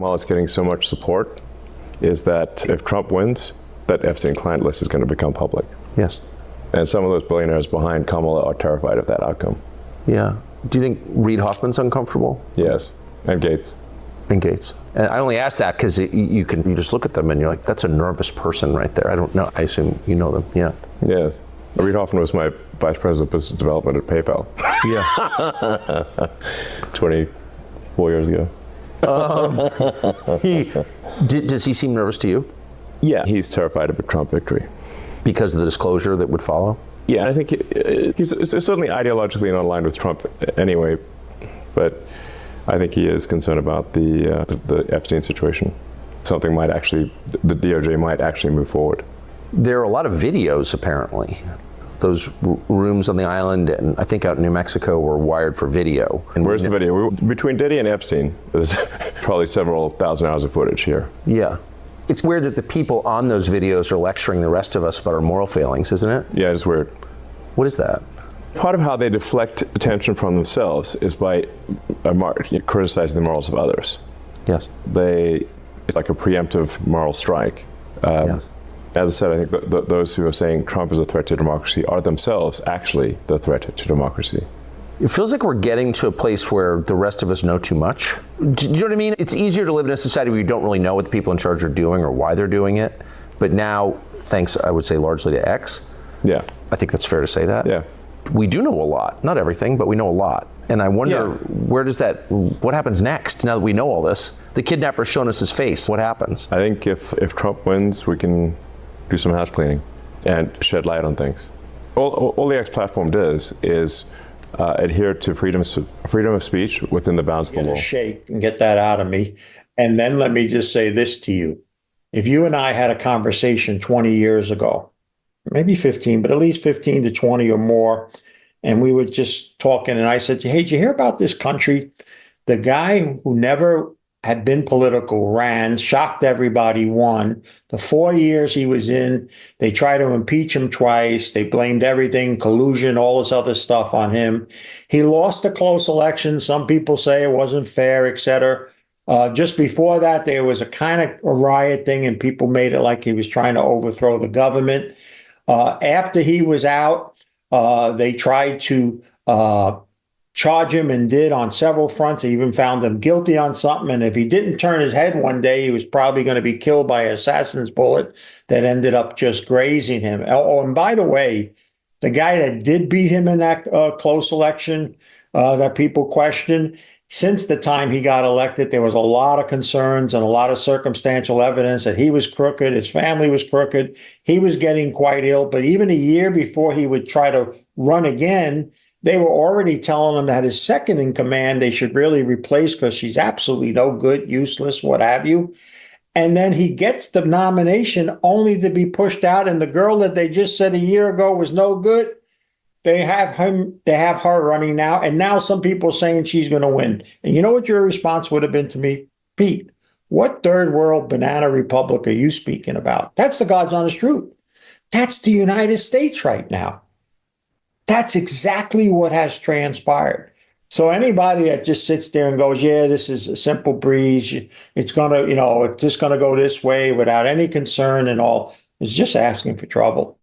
While it's getting so much support, is that if Trump wins, that Epstein client list is going to become public. Yes. And some of those billionaires behind Kamala are terrified of that outcome. Yeah. Do you think Reid Hoffman's uncomfortable? Yes. And Gates. And Gates. And I only ask that because you just look at them and you're like, that's a nervous person right there. I don't know. I assume you know them. Yeah. Yes. Reid Hoffman was my vice president of business development at PayPal. Yeah. 24 years ago. Does he seem nervous to you? Yeah, he's terrified of a Trump victory. Because of the disclosure that would follow? Yeah, I think he's certainly ideologically not aligned with Trump anyway, but I think he is concerned about the Epstein situation. Something might actually, the DOJ might actually move forward. There are a lot of videos, apparently. Those rooms on the island, and I think out in New Mexico, were wired for video. And where's the video? Between Diddy and Epstein, there's probably several thousand hours of footage here. Yeah. It's weird that the people on those videos are lecturing the rest of us about our moral failings, isn't it? Yeah, it's weird. What is that? Part of how they deflect attention from themselves is by criticizing the morals of others. Yes. It's like a preemptive moral strike. Yes. As I said, I think those who are saying Trump is a threat to democracy are themselves actually the threat to democracy. It feels like we're getting to a place where the rest of us know too much. Do you know what I mean? It's easier to live in a society where you don't really know what the people in charge are doing or why they're doing it. But now, thanks, I would say, largely to X. Yeah. I think that's fair to say that. Yeah. We do know a lot. Not everything, but we know a lot. And I wonder, what happens next now that we know all this? The kidnapper's shown us his face. What happens? I think if Trump wins, we can do some house cleaning and shed light on things. All the X platform does is adhere to freedom of speech within the bounds of the law. Shake and get that out of me. And then let me just say this to you. If you and I had a conversation 20 years ago, maybe 15, but at least 15 to 20 or more, and we were just talking, and I said, hey, did you hear about this country? The guy who never had been political ran, shocked everybody, won. The 4 years he was in, they tried to impeach him twice. They blamed everything, collusion, all this other stuff on him. He lost a close election. Some people say it wasn't fair, et cetera. Just before that, there was a kind of a riot thing, and people made it like he was trying to overthrow the government. After he was out, they tried to charge him and did on several fronts. They even found him guilty on something. And if he didn't turn his head one day, he was probably going to be killed by an assassin's bullet that ended up just grazing him. Oh, and by the way, the guy that did beat him in that close election that people questioned, since the time he got elected, there was a lot of concerns and a lot of circumstantial evidence that he was crooked, his family was crooked, he was getting quite ill. But even a year before he would try to run again, they were already telling him that his second in command they should really replace because she's absolutely no good, useless, what have you. And then he gets the nomination only to be pushed out. And the girl that they just said a year ago was no good, they have her running now. And now some people are saying she's going to win. And you know what your response would have been to me? Pete, what third world banana republic are you speaking about? That's the God's honest truth. That's the United States right now. That's exactly what has transpired. So anybody that just sits there and goes, yeah, this is a simple breeze, it's going to, it's just going to go this way without any concern and all, is just asking for trouble.